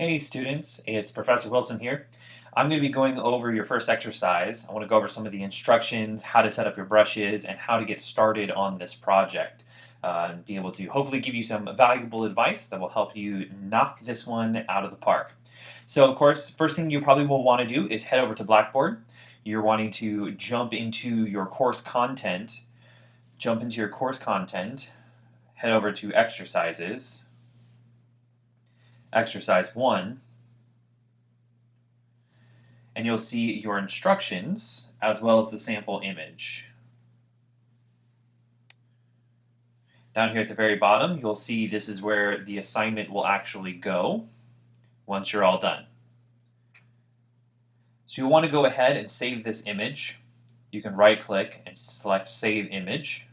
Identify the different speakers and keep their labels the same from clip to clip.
Speaker 1: Hey students, it's Professor Wilson here. I'm going to be going over your first exercise. I want to go over some of the instructions, how to set up your brushes, and how to get started on this project. And be able to hopefully give you some valuable advice that will help you knock this one out of the park. So of course, first thing you probably will want to do is head over to Blackboard. You're wanting to jump into your course content, head over to exercises, exercise 1, and you'll see your instructions as well as the sample image. Down here at the very bottom, you'll see this is where the assignment will actually go once you're all done. So you'll want to go ahead and save this image. You can right click and select Save Image.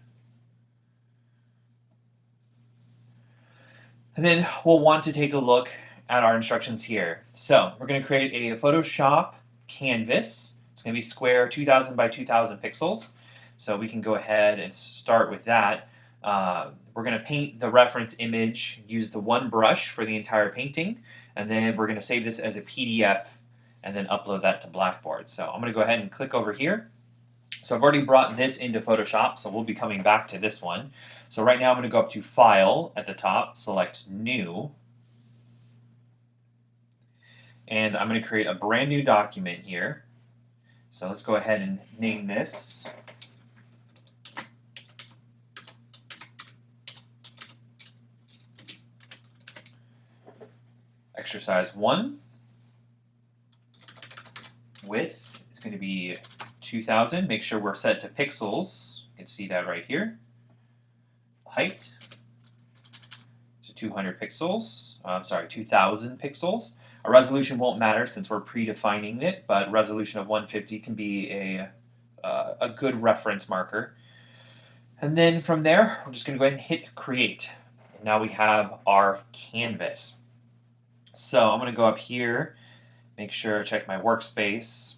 Speaker 1: And then we'll want to take a look at our instructions here. So we're going to create a Photoshop canvas. It's going to be square 2000 by 2000 pixels. So we can go ahead and start with that. We're going to paint the reference image, use the one brush for the entire painting, and then we're going to save this as a PDF and then upload that to Blackboard. So I'm going to go ahead and click over here. So I've already brought this into Photoshop, so we'll be coming back to this one. So right now I'm going to go up to File at the top, select New, and I'm going to create a brand new document here. So let's go ahead and name this Exercise 1. Width is going to be 2000. Make sure we're set to pixels. You can see that right here. Height to 200 pixels. 2000 pixels. A resolution won't matter since we're predefining it, but resolution of 150 can be a good reference marker. And then from there, we're just going to go ahead and hit Create. And now we have our canvas. So I'm going to go up here, make sure check my workspace.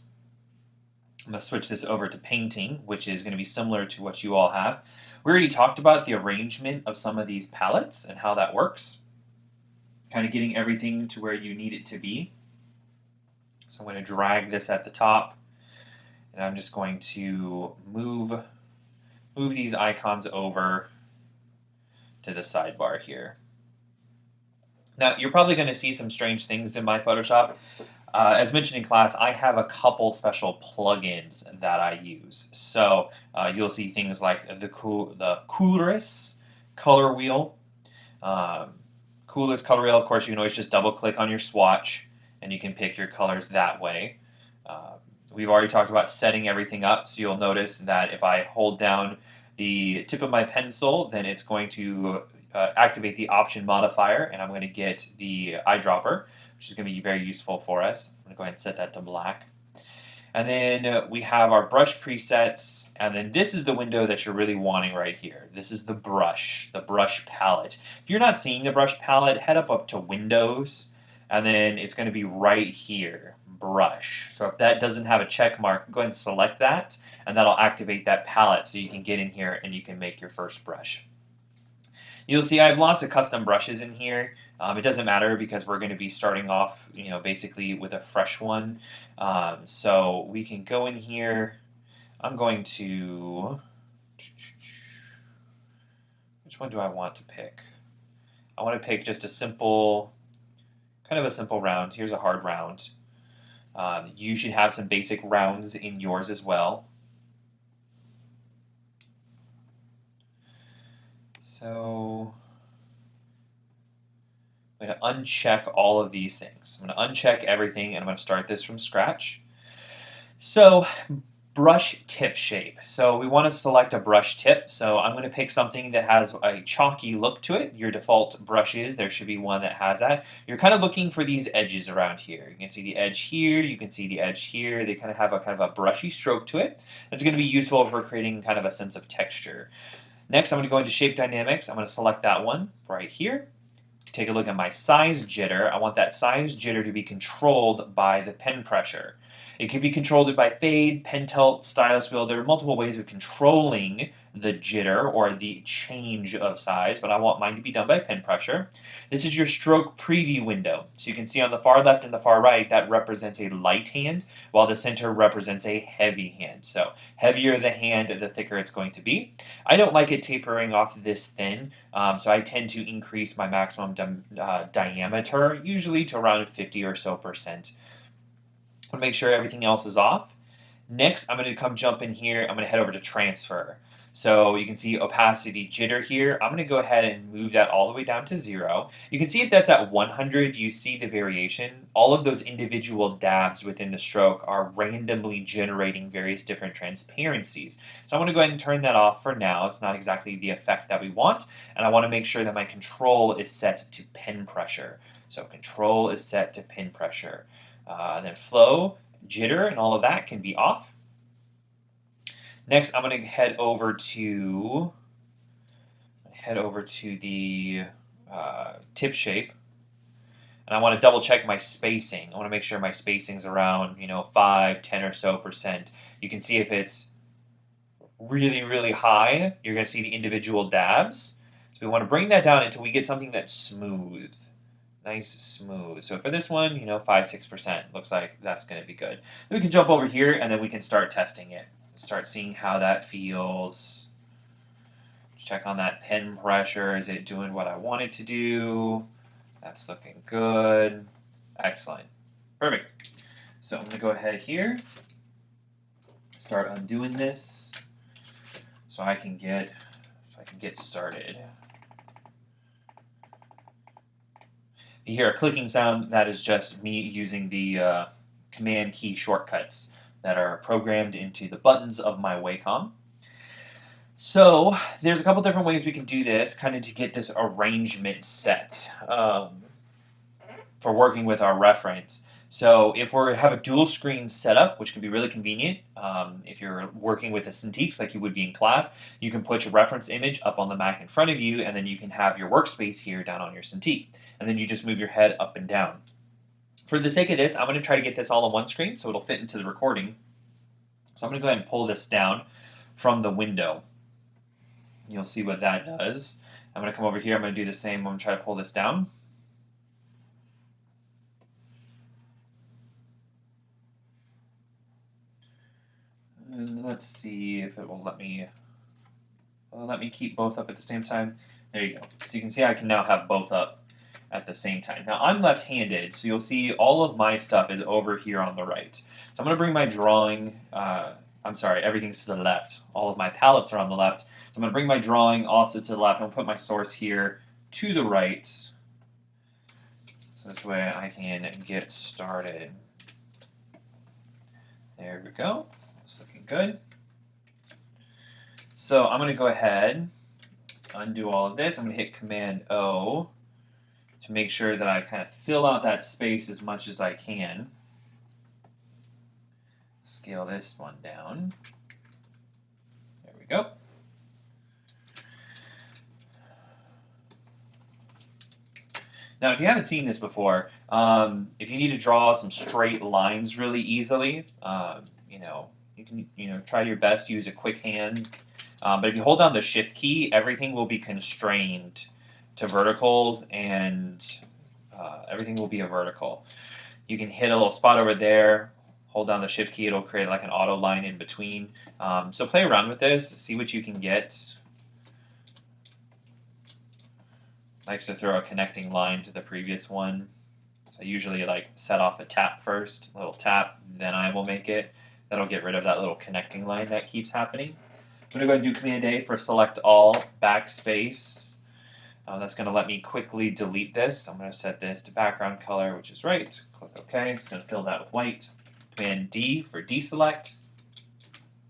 Speaker 1: I'm going to switch this over to painting, which is going to be similar to what you all have. We already talked about the arrangement of some of these palettes and how that works. Kind of getting everything to where you need it to be. So I'm going to drag this at the top, and I'm just going to move these icons over to the sidebar here. Now, you're probably going to see some strange things in my Photoshop. As mentioned in class, I have a couple special plugins that I use. So you'll see things like the Coolest color wheel. Coolest color wheel, of course, you can always just double click on your swatch and you can pick your colors that way. We've already talked about setting everything up, so you'll notice that if I hold down the tip of my pencil, then it's going to activate the option modifier, and I'm going to get the eyedropper, which is going to be very useful for us. I'm going to go ahead and set that to black. And then we have our brush presets, and then this is the window that you're really wanting right here. This is the brush palette. If you're not seeing the brush palette, head up to Windows, and then it's going to be right here, brush. So if that doesn't have a check mark, go ahead and select that, and that'll activate that palette so you can get in here and you can make your first brush. You'll see I have lots of custom brushes in here. It doesn't matter because we're going to be starting off, basically with a fresh one. So we can go in here. I'm going to, which one do I want to pick? I want to pick just a simple, kind of a simple round. Here's a hard round. You should have some basic rounds in yours as well. So I'm going to uncheck all of these things. I'm going to uncheck everything, and I'm going to start this from scratch. So brush tip shape. So we want to select a brush tip. So I'm going to pick something that has a chalky look to it. Your default brushes, there should be one that has that. You're kind of looking for these edges around here. You can see the edge here. You can see the edge here. They kind of have a brushy stroke to it. That's going to be useful for creating kind of a sense of texture. Next, I'm going to go into Shape Dynamics. I'm going to select that one right here. Take a look at my size jitter. I want that size jitter to be controlled by the pen pressure. It can be controlled by fade, pen tilt, stylus wheel. There are multiple ways of controlling the jitter or the change of size, but I want mine to be done by pen pressure. This is your stroke preview window. So you can see on the far left and the far right, that represents a light hand, while the center represents a heavy hand. So heavier the hand, the thicker it's going to be. I don't like it tapering off this thin, so I tend to increase my maximum diameter, usually to around 50 or so percent. I want to make sure everything else is off. Next, I'm going to come jump in here. I'm going to head over to transfer. So you can see opacity jitter here. I'm going to go ahead and move that all the way down to 0. You can see if that's at 100, you see the variation. All of those individual dabs within the stroke are randomly generating various different transparencies. So I want to go ahead and turn that off for now. It's not exactly the effect that we want. And I want to make sure that my control is set to pen pressure. So control is set to pen pressure. Then flow, jitter, and all of that can be off. Next, I'm going to head over to the tip shape, and I want to double check my spacing. I want to make sure my spacing's around 5, 10 or so percent. You can see if it's really, really high, you're going to see the individual dabs. So we want to bring that down until we get something that's smooth. Nice smooth. So for this one, 5, 6%. Looks like that's going to be good. Then we can jump over here and then we can start testing it. Start seeing how that feels. Check on that pen pressure. Is it doing what I want it to do? That's looking good. Excellent. Perfect. So I'm going to go ahead here. Start undoing this so I can get started. You hear a clicking sound, that is just me using the command key shortcuts that are programmed into the buttons of my Wacom. So there's a couple different ways we can do this, kind of to get this arrangement set for working with our reference. So if we have a dual screen setup, which can be really convenient, if you're working with a Cintiq like you would be in class, you can put your reference image up on the Mac in front of you, and then you can have your workspace here down on your Cintiq. And then you just move your head up and down. For the sake of this, I'm going to try to get this all on one screen so it'll fit into the recording. So I'm going to go ahead and pull this down from the window. You'll see what that does. I'm going to come over here. I'm going to do the same. I'm going to try to pull this down. And let's see if it will let me keep both up at the same time. There you go. So you can see I can now have both up at the same time. Now I'm left-handed, so you'll see all of my stuff is over here on the right. So I'm going to bring my drawing, everything's to the left. All of my palettes are on the left. So I'm going to bring my drawing also to the left. I'm going to put my source here to the right. So this way I can get started. There we go. It's looking good. So I'm going to go ahead, undo all of this. I'm going to hit Command O to make sure that I kind of fill out that space as much as I can. Scale this one down. There we go. Now, if you haven't seen this before, if you need to draw some straight lines really easily, you can try your best to use a quick hand. But if you hold down the Shift key, everything will be constrained to verticals, and everything will be a vertical. You can hit a little spot over there, hold down the Shift key, it'll create like an auto line in between. So play around with this, see what you can get. Likes to throw a connecting line to the previous one. So I usually set off a tap first, a little tap, then I will make it. That'll get rid of that little connecting line that keeps happening. I'm going to go ahead and do Command A for select all, backspace. That's going to let me quickly delete this. I'm going to set this to background color, which is right. Click OK. It's going to fill that with white. Command D for deselect.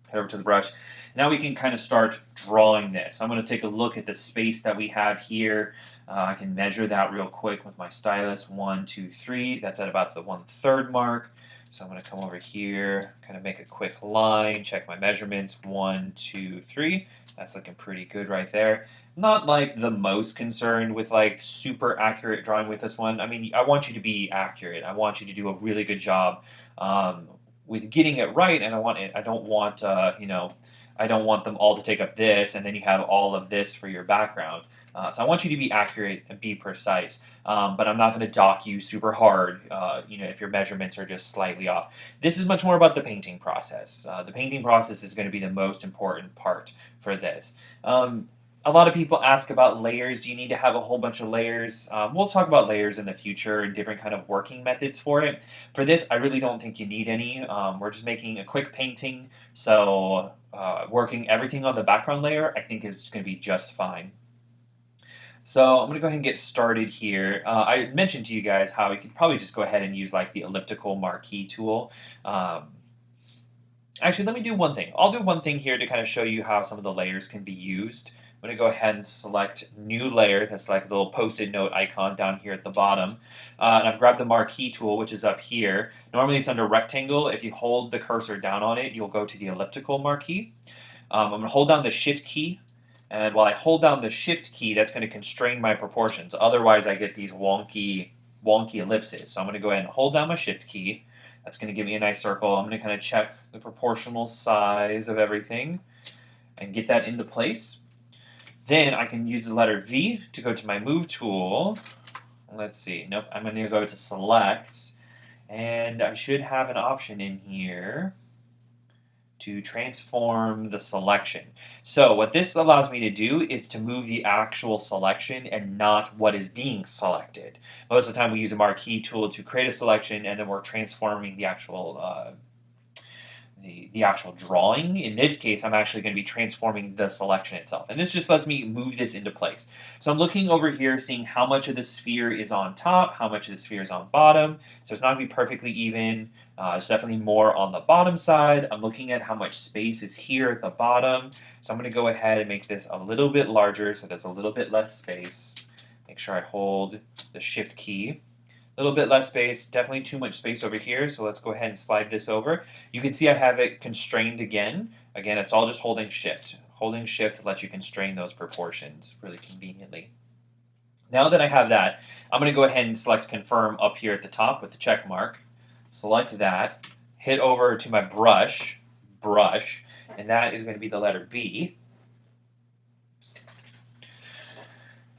Speaker 1: Head over to the brush. Now we can kind of start drawing this. I'm going to take a look at the space that we have here. I can measure that real quick with my stylus. 1, 2, 3. That's at about the 1/3 mark. So I'm going to come over here, kind of make a quick line, check my measurements. 1, 2, 3. That's looking pretty good right there. Not the most concerned with super accurate drawing with this one. I mean, I want you to be accurate. I want you to do a really good job with getting it right, and I don't want I don't want them all to take up this, and then you have all of this for your background. So I want you to be accurate and be precise, but I'm not going to dock you super hard, if your measurements are just slightly off. This is much more about the painting process. The painting process is going to be the most important part for this. A lot of people ask about layers. Do you need to have a whole bunch of layers? We'll talk about layers in the future and different kind of working methods for it. For this, I really don't think you need any. We're just making a quick painting, so working everything on the background layer, I think, is just going to be just fine. So I'm going to go ahead and get started here. I mentioned to you guys how you could probably just go ahead and use like the elliptical marquee tool. Actually, let me do one thing. I'll do one thing here to kind of show you how some of the layers can be used. I'm going to go ahead and select new layer. That's like the little post-it note icon down here at the bottom. And I've grabbed the marquee tool, which is up here. Normally it's under rectangle. If you hold the cursor down on it, you'll go to the elliptical marquee. I'm going to hold down the shift key. And while I hold down the shift key, that's going to constrain my proportions. Otherwise, I get these wonky ellipses. So I'm going to go ahead and hold down my shift key. That's going to give me a nice circle. I'm going to kind of check the proportional size of everything and get that into place. Then I can use the letter V to go to my move tool. Let's see. Nope, I'm going to go to select. And I should have an option in here to transform the selection. So what this allows me to do is to move the actual selection and not what is being selected. Most of the time we use a marquee tool to create a selection, and then we're transforming the actual the actual drawing. In this case, I'm actually going to be transforming the selection itself. And this just lets me move this into place. So I'm looking over here, seeing how much of the sphere is on top, how much of the sphere is on bottom. So it's not going to be perfectly even. It's definitely more on the bottom side. I'm looking at how much space is here at the bottom. So I'm going to go ahead and make this a little bit larger so there's a little bit less space. Make sure I hold the shift key. A little bit less space, definitely too much space over here, so let's go ahead and slide this over. You can see I have it constrained again. Again, it's all just holding shift. Holding shift lets you constrain those proportions really conveniently. Now that I have that, I'm going to go ahead and select confirm up here at the top with the check mark. Select that, hit over to my brush, and that is going to be the letter B.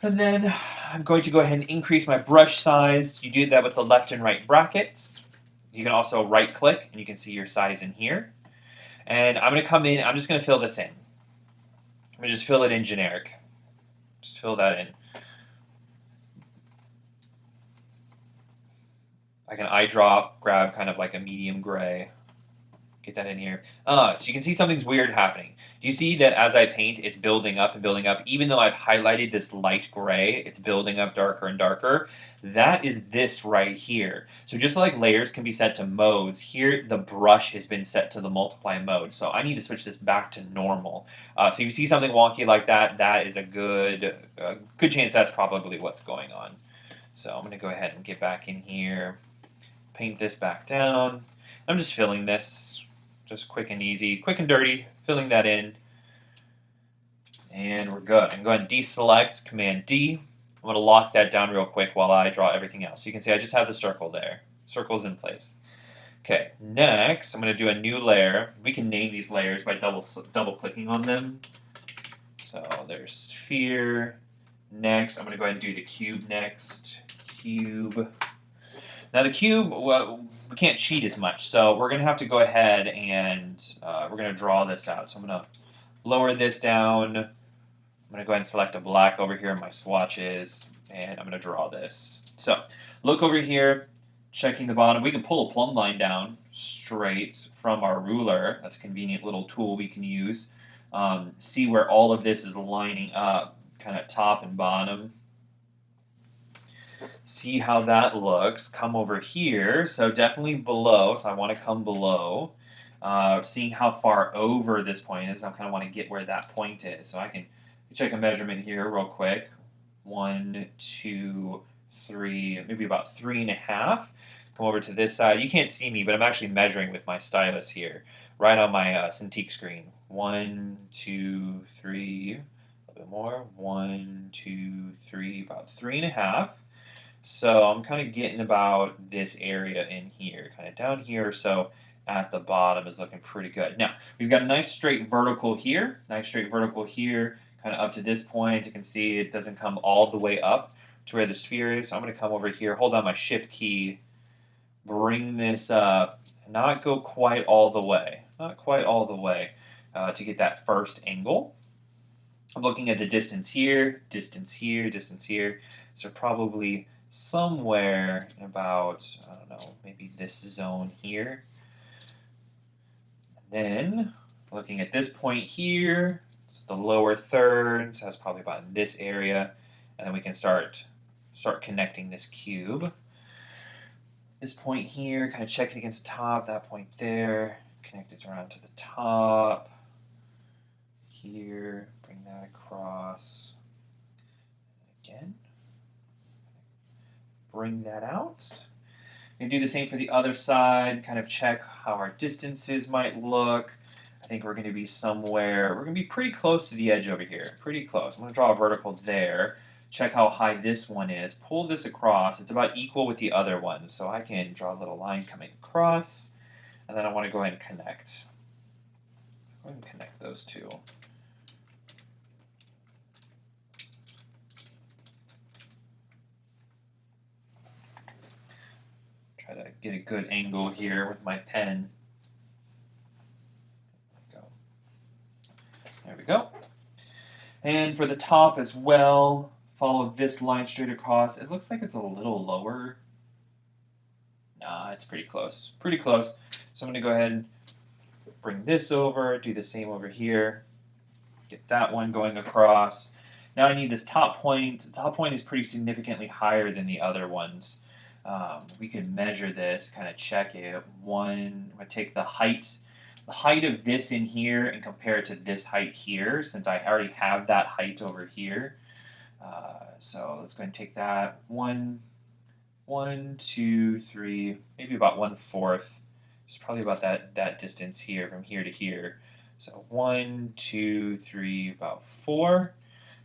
Speaker 1: And then I'm going to go ahead and increase my brush size. You do that with the left and right brackets. You can also right click and you can see your size in here. And I'm going to come in, I'm just going to fill this in. I'm going to just fill it in generic. Just fill that in. I can eyedrop, grab kind of like a medium gray. Get that in here. So you can see something's weird happening. You see that as I paint, it's building up and building up. Even though I've highlighted this light gray, it's building up darker and darker. That is this right here. So just like layers can be set to modes, here the brush has been set to the multiply mode. So I need to switch this back to normal. So if you see something wonky like that, that is a good chance that's probably what's going on. So I'm going to go ahead and get back in here, paint this back down. I'm just filling this. Just quick and easy, quick and dirty, filling that in. And we're good. I'm going to deselect, Command D. I'm going to lock that down real quick while I draw everything else. So you can see I just have the circle there. Circle's in place. Okay, next I'm going to do a new layer. We can name these layers by double clicking on them. So there's sphere. Next, I'm going to go ahead and do the cube next. Cube. Now the cube, well, we can't cheat as much, so we're going to have to go ahead and we're going to draw this out. So I'm going to lower this down. I'm going to go ahead and select a black over here in my swatches, and I'm going to draw this. So look over here, checking the bottom. We can pull a plumb line down straight from our ruler. That's a convenient little tool we can use. See where all of this is lining up, kind of top and bottom. See how that looks. Come over here. So definitely below. So I want to come below. Seeing how far over this point is, I kind of want to get where that point is. So I can check a measurement here real quick. 1, 2, 3, maybe about 3.5. Come over to this side. You can't see me, but I'm actually measuring with my stylus here, right on my Cintiq screen. 1, 2, 3. A little bit more. 1, 2, 3. About 3.5. So I'm kind of getting about this area in here, kind of down here or so. at the bottom is looking pretty good. Now, we've got a nice straight vertical here, kind of up to this point. You can see it doesn't come all the way up to where the sphere is. So I'm going to come over here, hold down my shift key, bring this up, not go quite all the way, to get that first angle. I'm looking at the distance here, distance here, distance here. So probably somewhere in about, I don't know, maybe this zone here. And then looking at this point here, so the lower third, so that's probably about in this area. And then we can start connecting this cube. This point here, kind of check it against the top, that point there, connect it around to the top. Here, bring that across. Again, bring that out. We can do the same for the other side, kind of check how our distances might look. I think we're going to be somewhere, we're going to be pretty close to the edge over here, pretty close. I'm going to draw a vertical there. Check how high this one is, pull this across. It's about equal with the other one, so I can draw a little line coming across, and then I want to go ahead and connect. Go ahead and connect those two. Try to get a good angle here with my pen. There we go. And for the top as well, follow this line straight across. It looks like it's a little lower. Nah, it's pretty close. Pretty close. So I'm going to go ahead and bring this over, do the same over here. Get that one going across. Now I need this top point. The top point is pretty significantly higher than the other ones. We can measure this, kind of check it. I'm going to take the height of this in here and compare it to this height here, since I already have that height over here. So let's go ahead and take that 1, 2, 3, maybe about 1/4. It's probably about that distance here from here to here. So 1, 2, 3, about 4.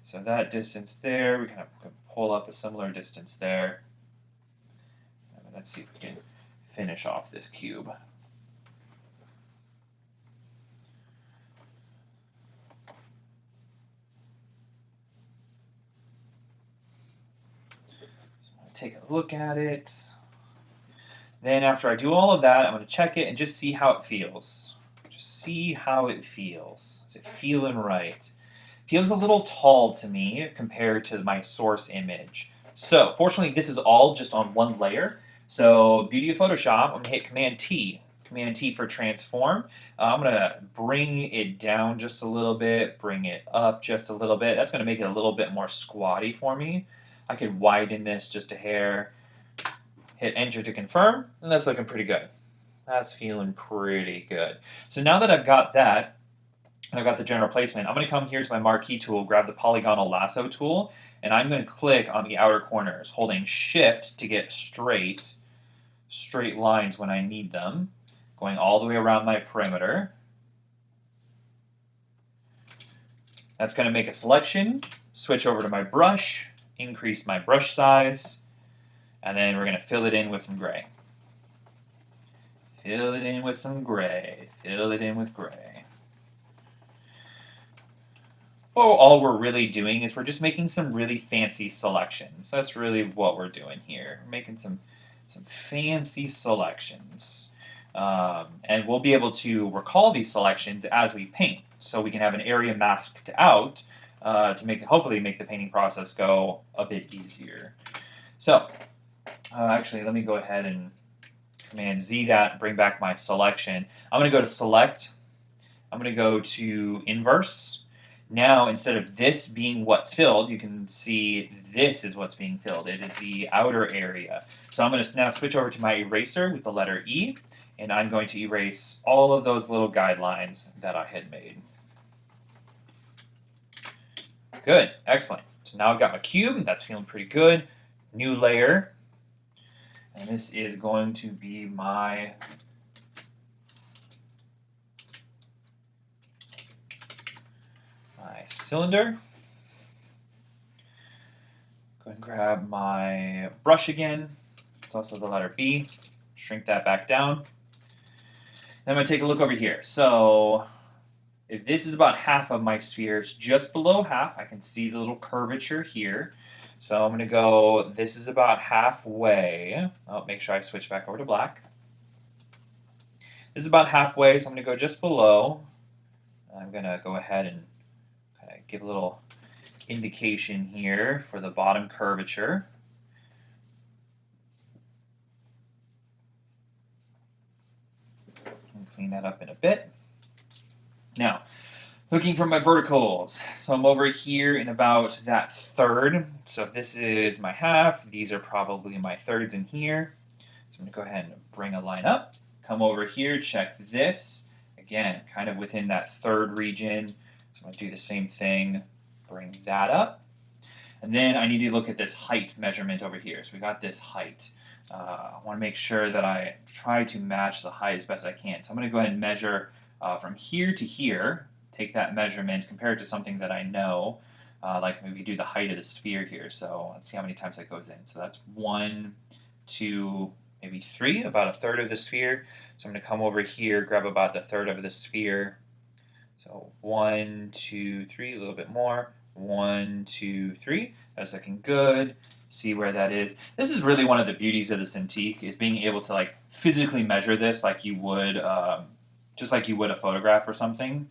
Speaker 1: So that distance there, we kind of can pull up a similar distance there. And let's see if we can finish off this cube. Take a look at it. Then after I do all of that, I'm going to check it and just see how it feels. Just see how it feels. Is it feeling right? Feels a little tall to me compared to my source image. So fortunately, this is all just on one layer. So beauty of Photoshop, I'm going to hit Command-T. Command-T for transform. I'm going to bring it down just a little bit, bring it up just a little bit. That's going to make it a little bit more squatty for me. I could widen this just a hair, hit enter to confirm, and that's looking pretty good. That's feeling pretty good. So now that I've got that, and I've got the general placement, I'm going to come here to my marquee tool, grab the polygonal lasso tool, and I'm going to click on the outer corners, holding shift to get straight lines when I need them, going all the way around my perimeter. That's going to make a selection, switch over to my brush, increase my brush size, and then we're going to fill it in with some gray. Fill it in with some gray. Fill it in with gray. Well, all we're really doing is we're just making some really fancy selections. That's really what we're doing here. We're making some fancy selections. And we'll be able to recall these selections as we paint. So we can have an area masked out to hopefully make the painting process go a bit easier. So, actually, let me go ahead and Command-Z that and bring back my selection. I'm going to go to Select. I'm going to go to Inverse. Now, instead of this being what's filled, you can see this is what's being filled. It is the outer area. So I'm going to now switch over to my eraser with the letter E, and I'm going to erase all of those little guidelines that I had made. Good, excellent. So now I've got my cube, that's feeling pretty good. New layer, and this is going to be my cylinder. Go ahead and grab my brush again. It's also the letter B. Shrink that back down. Then I'm going to take a look over here. So if this is about half of my sphere, it's just below half. I can see the little curvature here. So I'm going to go, this is about halfway. Oh, make sure I switch back over to black. This is about halfway, so I'm going to go just below. I'm going to go ahead and kind of give a little indication here for the bottom curvature. Clean that up in a bit. Now, looking for my verticals. So I'm over here in about that third. So if this is my half, these are probably my thirds in here. So I'm going to go ahead and bring a line up. Come over here, check this. Again, kind of within that third region. So I'm going to do the same thing. Bring that up. And then I need to look at this height measurement over here. So we got this height. I want to make sure that I try to match the height as best I can. So I'm going to go ahead and measure from here to here. Take that measurement, compare it to something that I know, like maybe do the height of the sphere here. So let's see how many times that goes in. So that's 1, 2, maybe 3, about a third of the sphere. So I'm going to come over here, grab about the third of the sphere. So 1, 2, 3, a little bit more. 1, 2, 3. That's looking good. See where that is. This is really one of the beauties of the Cintiq, is being able to like physically measure this like you would, just like you would a photograph or something.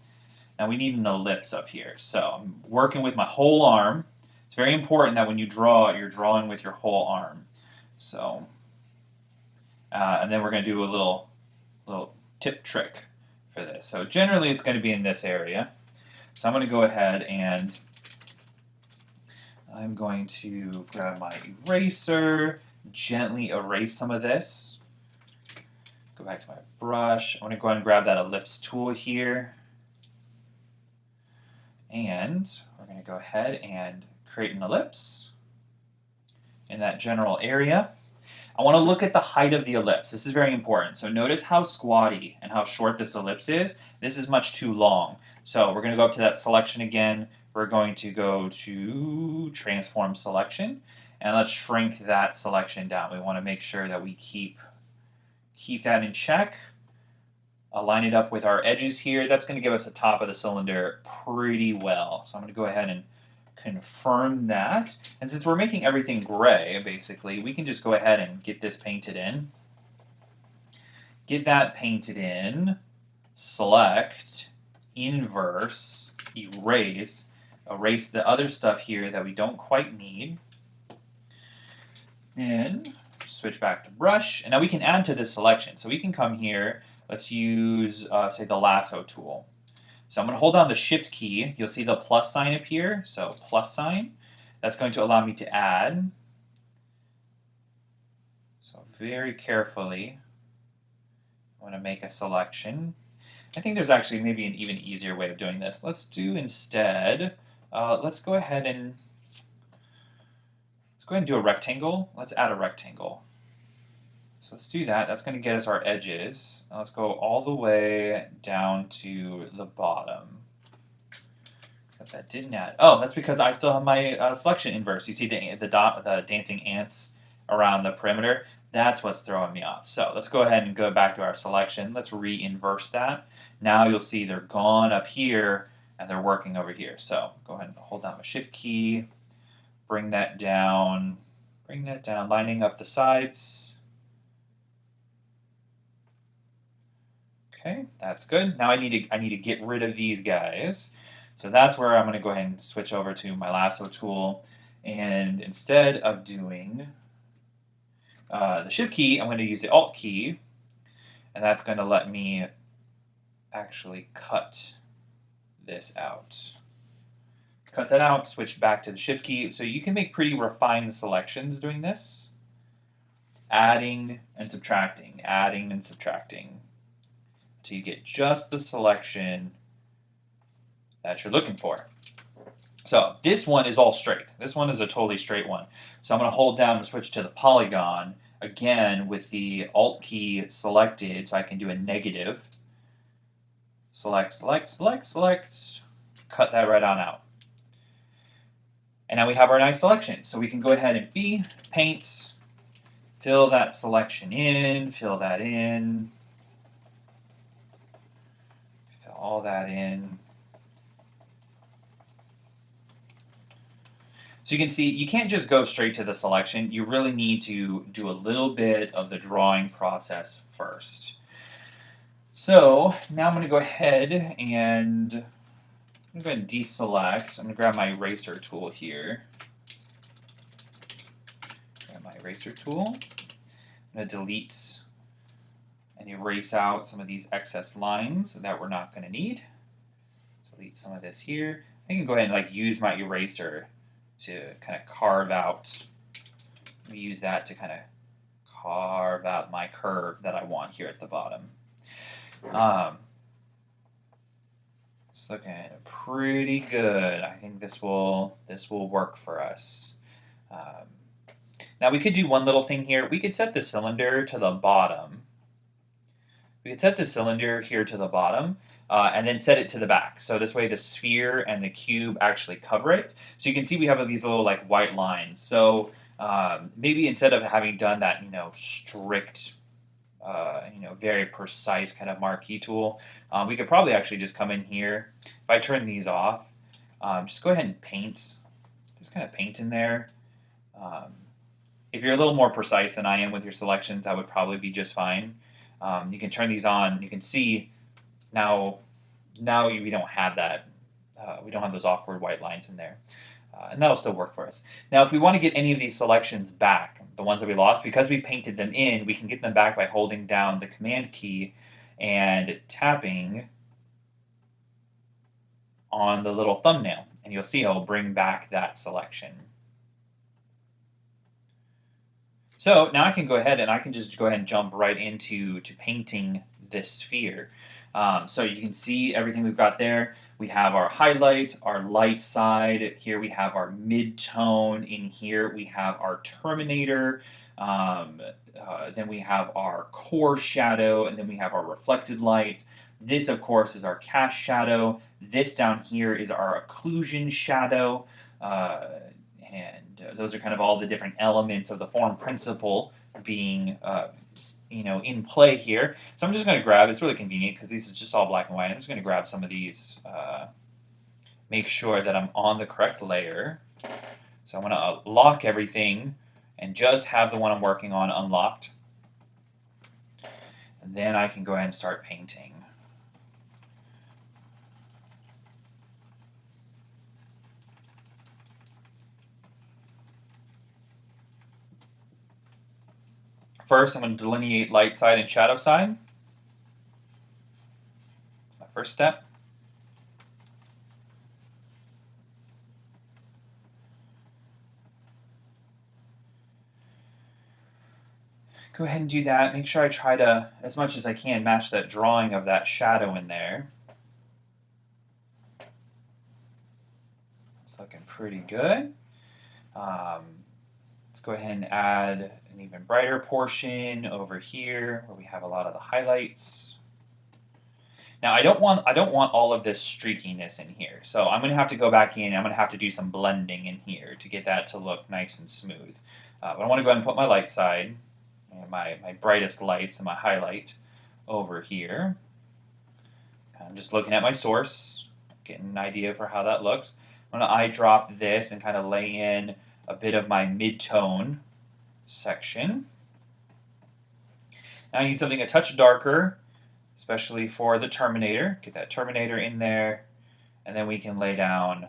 Speaker 1: Now we need an ellipse up here. So I'm working with my whole arm. It's very important that when you draw, you're drawing with your whole arm. So, and then we're going to do a little tip trick for this. So generally it's going to be in this area. So I'm going to go ahead and I'm going to grab my eraser, gently erase some of this. Go back to my brush. I'm going to go ahead and grab that ellipse tool here. And we're going to go ahead and create an ellipse in that general area. I want to look at the height of the ellipse. This is very important. So notice how squatty and how short this ellipse is. This is much too long. So we're going to go up to that selection again. We're going to go to transform selection, and let's shrink that selection down. We want to make sure that we keep that in check. Align it up with our edges here. That's going to give us the top of the cylinder pretty well. So I'm going to go ahead and confirm that. And since we're making everything gray, basically, we can just go ahead and get this painted in. Get that painted in. Select, inverse, erase. Erase the other stuff here that we don't quite need. And switch back to brush. And now we can add to this selection. So we can come here. Let's use, say, the lasso tool. So I'm going to hold down the Shift key. You'll see the plus sign appear. So plus sign. That's going to allow me to add. So very carefully, I want to make a selection. I think there's actually maybe an even easier way of doing this. Let's do instead, let's go ahead and do a rectangle. Let's add a rectangle. So let's do that. That's going to get us our edges. Now let's go all the way down to the bottom. Except that didn't add. Oh, that's because I still have my selection inverse. You see the dancing ants around the perimeter? That's what's throwing me off. So let's go ahead and go back to our selection. Let's re-inverse that. Now you'll see they're gone up here and they're working over here. So go ahead and hold down my Shift key. Bring that down. Bring that down, lining up the sides. Okay, that's good. Now I need to get rid of these guys. So that's where I'm going to go ahead and switch over to my lasso tool. And instead of doing the Shift key, I'm going to use the Alt key. And that's going to let me actually cut this out. Cut that out, switch back to the Shift key. So you can make pretty refined selections doing this. Adding and subtracting, adding and subtracting. Until you get just the selection that you're looking for. So this one is all straight. This one is a totally straight one. So I'm going to hold down and switch to the polygon, again with the Alt key selected, so I can do a negative. Select, select, select, select. Cut that right on out. And now we have our nice selection. So we can go ahead and paint, fill that selection in, fill that in. all that in. So you can see you can't just go straight to the selection. You really need to do a little bit of the drawing process first. So now I'm going to go ahead and deselect. I'm going to grab my eraser tool here. Grab my eraser tool. I'm going to delete and erase out some of these excess lines that we're not going to need. Delete some of this here. I can go ahead and use my eraser to kind of carve out. Let me use that to kind of carve out my curve that I want here at the bottom. It's looking pretty good. I think this will work for us. Now we could do one little thing here. We could set the cylinder to the bottom. We could set the cylinder here to the bottom and then set it to the back. So this way the sphere and the cube actually cover it. So you can see we have these little white lines. So maybe instead of having done that, strict, very precise kind of marquee tool, we could probably actually just come in here. If I turn these off, just go ahead and paint. Just kind of paint in there. If you're a little more precise than I am with your selections, that would probably be just fine. You can turn these on. You can see now we don't have that. We don't have those awkward white lines in there. And that'll still work for us. Now, if we want to get any of these selections back, the ones that we lost, because we painted them in, we can get them back by holding down the Command key and tapping on the little thumbnail. And you'll see it'll bring back that selection. So now I can go ahead and jump right into painting this sphere. So you can see everything we've got there. We have our highlight, our light side. Here we have our mid-tone. In here we have our terminator. Then we have our core shadow, and then we have our reflected light. This, of course, is our cast shadow. This down here is our occlusion shadow. And those are kind of all the different elements of the form principle being in play here. So I'm just going to grab, it's really convenient because these is just all black and white. I'm just going to grab some of these, make sure that I'm on the correct layer. So I'm going to lock everything and just have the one I'm working on unlocked. And then I can go ahead and start painting. First, I'm going to delineate light side and shadow side. That's my first step. Go ahead and do that. Make sure I try to, as much as I can, match that drawing of that shadow in there. It's looking pretty good. Let's go ahead and add an even brighter portion over here where we have a lot of the highlights. Now I don't want all of this streakiness in here, so I'm going to have to go back in. I'm going to have to do some blending in here to get that to look nice and smooth. But I want to go ahead and put my light side, and my brightest lights and my highlight over here. I'm just looking at my source, getting an idea for how that looks. I'm going to eyedrop this and kind of lay in a bit of my mid-tone section. Now I need something a touch darker, especially for the Terminator. Get that Terminator in there, and then we can lay down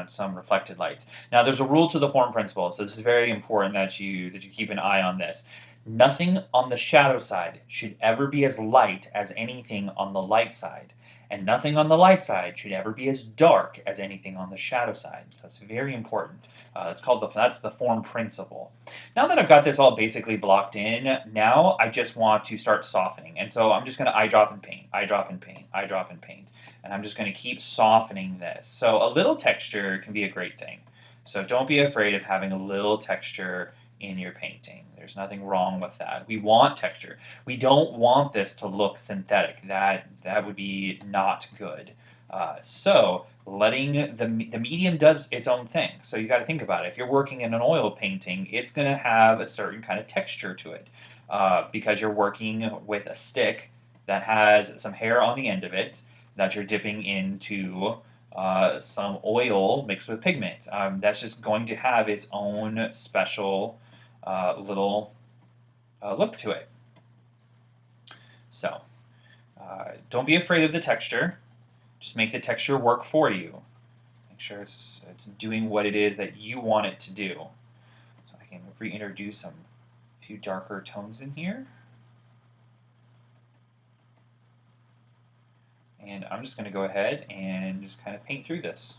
Speaker 1: some reflected lights. Now there's a rule to the form principle, so this is very important that you keep an eye on this. Nothing on the shadow side should ever be as light as anything on the light side. And nothing on the light side should ever be as dark as anything on the shadow side. That's very important. That's the form principle. Now that I've got this all basically blocked in, now I just want to start softening. And so I'm just going to eyedrop and paint, eyedrop and paint, eyedrop and paint. And I'm just going to keep softening this. So a little texture can be a great thing. So don't be afraid of having a little texture in your painting. There's nothing wrong with that. We want texture. We don't want this to look synthetic. That would be not good. So letting the medium does its own thing. So you got to think about it. If you're working in an oil painting, it's going to have a certain kind of texture to it because you're working with a stick that has some hair on the end of it that you're dipping into some oil mixed with pigment. That's just going to have its own special little look to it. So don't be afraid of the texture. Just make the texture work for you. Make sure it's doing what it is that you want it to do. So I can reintroduce a few darker tones in here. And I'm just going to go ahead and just kind of paint through this.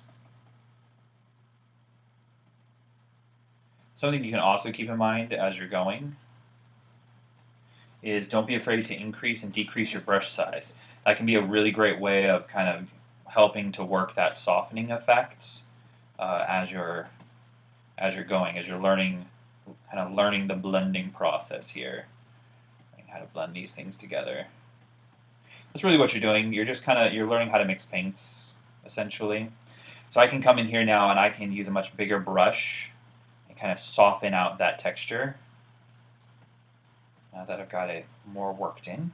Speaker 1: Something you can also keep in mind as you're going is don't be afraid to increase and decrease your brush size. That can be a really great way of kind of helping to work that softening effect as you're going, as you're learning, kind of learning the blending process here, and how to blend these things together. That's really what you're doing. You're just you're learning how to mix paints, essentially. So I can come in here now and I can use a much bigger brush and kind of soften out that texture now that I've got it more worked in.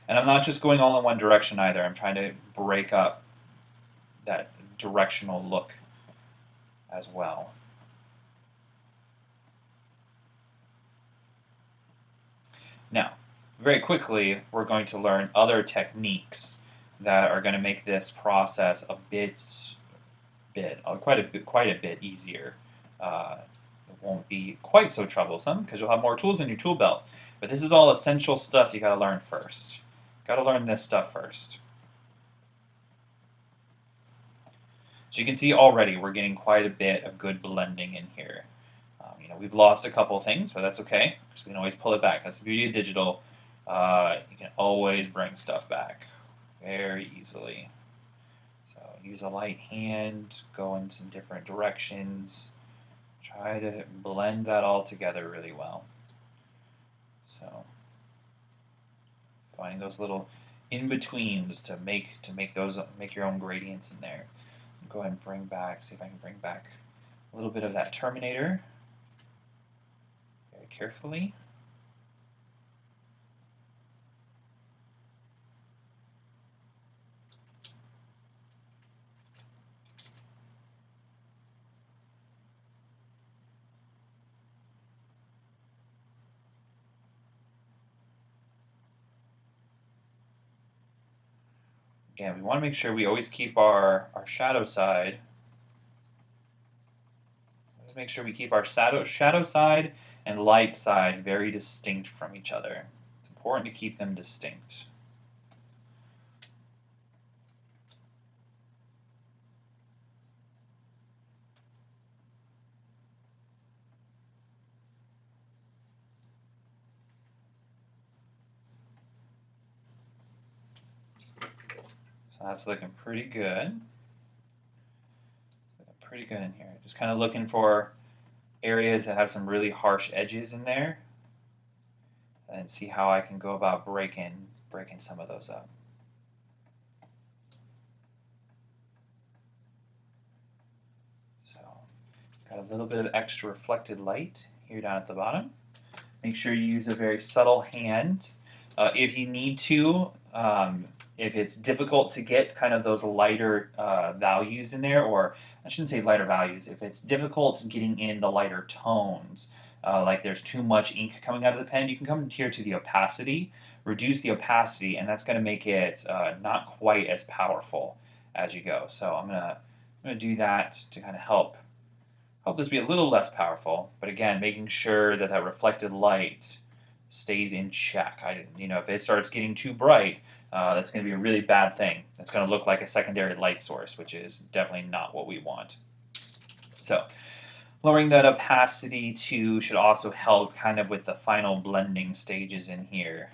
Speaker 1: And I'm not just going all in one direction either. I'm trying to break up that directional look as well. Now, very quickly, we're going to learn other techniques that are going to make this process quite a bit easier. It won't be quite so troublesome because you'll have more tools in your tool belt. But this is all essential stuff you got to learn first. Got to learn this stuff first. So you can see already we're getting quite a bit of good blending in here. We've lost a couple things, but that's okay because we can always pull it back. That's the beauty of digital. You can always bring stuff back very easily. So use a light hand, go in some different directions. Try to blend that all together really well. So find those little in-betweens to make your own gradients in there. Go ahead and see if I can bring back a little bit of that Terminator very carefully. Again, we want to make sure we always keep our shadow side. Make sure we keep our shadow side and light side very distinct from each other. It's important to keep them distinct. So that's looking pretty good. Pretty good in here. Just kind of looking for areas that have some really harsh edges in there and see how I can go about breaking some of those up. So got a little bit of extra reflected light here down at the bottom. Make sure you use a very subtle hand. If you need to, if it's difficult to get kind of those lighter values in there, or I shouldn't say lighter values, if it's difficult getting in the lighter tones, like there's too much ink coming out of the pen, you can come here to the opacity, reduce the opacity, and that's going to make it not quite as powerful as you go. So I'm gonna do that to kind of help this be a little less powerful, but again, making sure that that reflected light stays in check. If it starts getting too bright, that's going to be a really bad thing. It's going to look like a secondary light source, which is definitely not what we want. So lowering that opacity too should also help kind of with the final blending stages in here.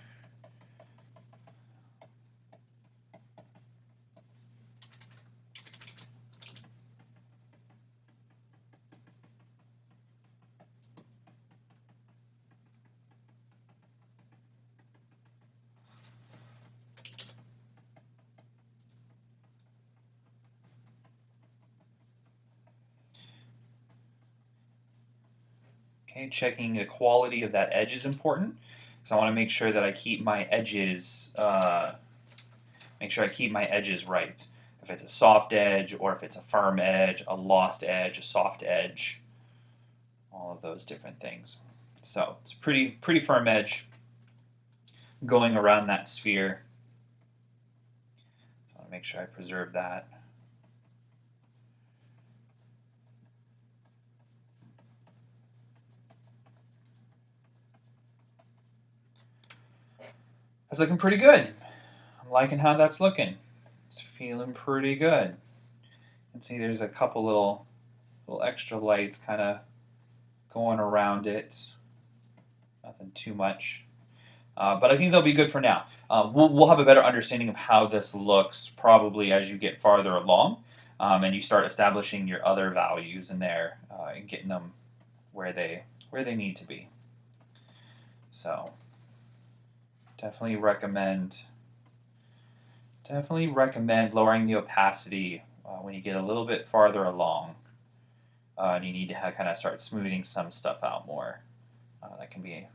Speaker 1: Okay, checking the quality of that edge is important. because I want to make sure that I keep my edges, right. If it's a soft edge or if it's a firm edge, a lost edge, a soft edge, all of those different things. So it's pretty firm edge going around that sphere. So I want to make sure I preserve that. That's looking pretty good. I'm liking how that's looking. It's feeling pretty good. You can see there's a couple little extra lights kind of going around it. Nothing too much. But I think they'll be good for now. We'll have a better understanding of how this looks probably as you get farther along and you start establishing your other values in there and getting them where they need to be. So definitely recommend lowering the opacity when you get a little bit farther along and you need to kind of start smoothing some stuff out more. That can be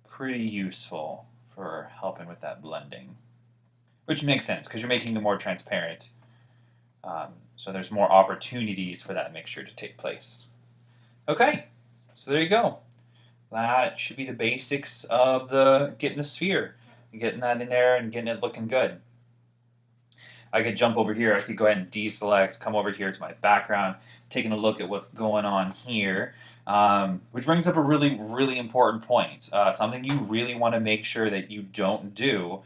Speaker 1: pretty useful for helping with that blending, which makes sense because you're making it more transparent. So there's more opportunities for that mixture to take place. Okay, so there you go. That should be the basics of getting the sphere, getting that in there and getting it looking good. I could jump over here. I could go ahead and deselect, come over here to my background, taking a look at what's going on here, which brings up a really, really important point. Something you really want to make sure that you don't do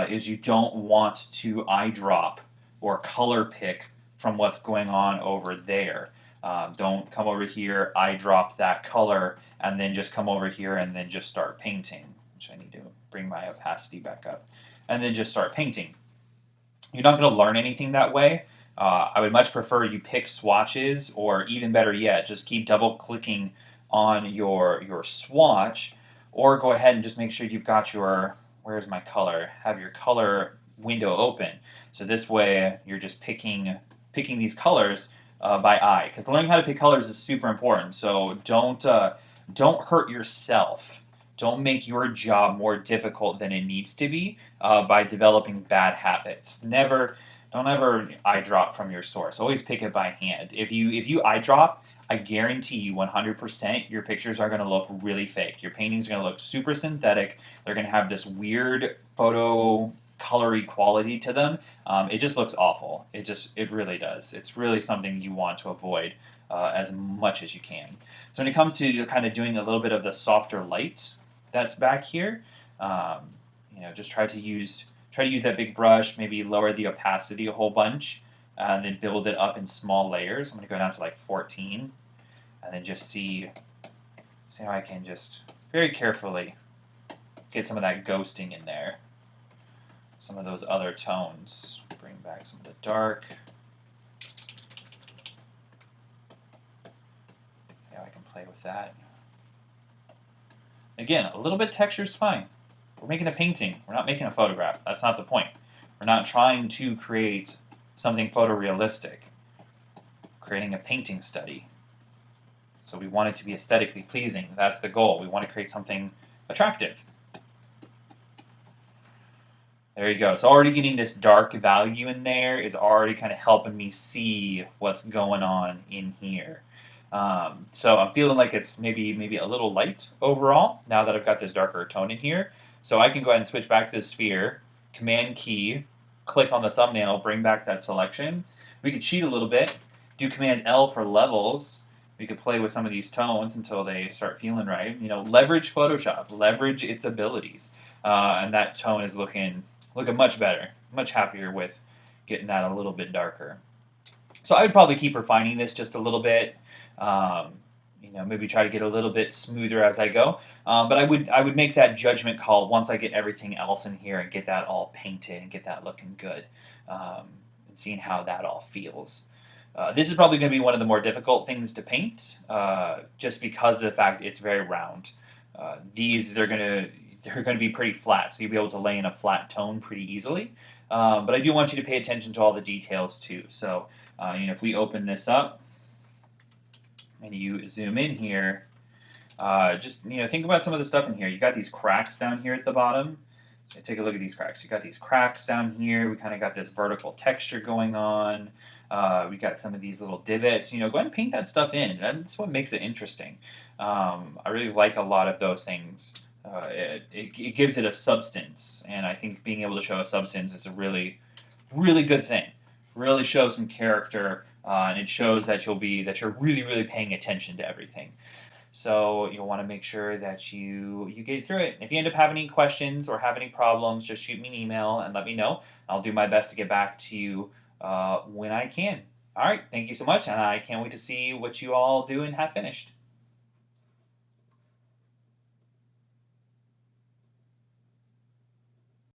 Speaker 1: is you don't want to eyedrop or color pick from what's going on over there. Don't come over here, eyedrop that color, and then just come over here and then just start painting, which I need to bring my opacity back up, and then just start painting. You're not going to learn anything that way. I would much prefer you pick swatches, or even better yet, just keep double clicking on your swatch, or go ahead and just make sure you've got your, where's my color, have your color window open. So this way you're just picking these colors by eye, because learning how to pick colors is super important. So don't hurt yourself. Don't make your job more difficult than it needs to be by developing bad habits. Don't ever eye drop from your source. Always pick it by hand. If you eye drop, I guarantee you 100% your pictures are going to look really fake. Your paintings are going to look super synthetic. They're going to have this weird photo colory quality to them. It just looks awful. It really does. It's really something you want to avoid as much as you can. So when it comes to kind of doing a little bit of the softer light that's back here, just try to use that big brush, maybe lower the opacity a whole bunch, and then build it up in small layers. I'm going to go down to like 14, and then just see how I can just very carefully get some of that ghosting in there. Some of those other tones. Bring back some of the dark. See how I can play with that. Again, a little bit texture is fine. We're making a painting. We're not making a photograph. That's not the point. We're not trying to create something photorealistic. We're creating a painting study. So we want it to be aesthetically pleasing. That's the goal. We want to create something attractive. There you go. So already getting this dark value in there is already kind of helping me see what's going on in here. So I'm feeling like it's maybe a little light overall now that I've got this darker tone in here. So I can go ahead and switch back to the sphere, Command key, click on the thumbnail, bring back that selection. We could cheat a little bit, do Command L for levels. We could play with some of these tones until they start feeling right. Leverage Photoshop, leverage its abilities, and that tone is looking much better, much happier with getting that a little bit darker. So I would probably keep refining this just a little bit. Maybe try to get a little bit smoother as I go. But I would make that judgment call once I get everything else in here and get that all painted and get that looking good, and seeing how that all feels. This is probably going to be one of the more difficult things to paint, just because of the fact it's very round. They're going to be pretty flat, so you'll be able to lay in a flat tone pretty easily. But I do want you to pay attention to all the details too. So if we open this up and you zoom in here, Just think about some of the stuff in here. You got these cracks down here at the bottom. So take a look at these cracks. You got these cracks down here. We kind of got this vertical texture going on. We got some of these little divots. Go ahead and paint that stuff in. That's what makes it interesting. I really like a lot of those things. It gives it a substance, and I think being able to show a substance is a really, really good thing. Really shows some character, and it shows that you're really, really paying attention to everything. So you'll want to make sure that you get through it. If you end up having any questions or have any problems, just shoot me an email and let me know. I'll do my best to get back to you when I can. All right, thank you so much, and I can't wait to see what you all do and have finished.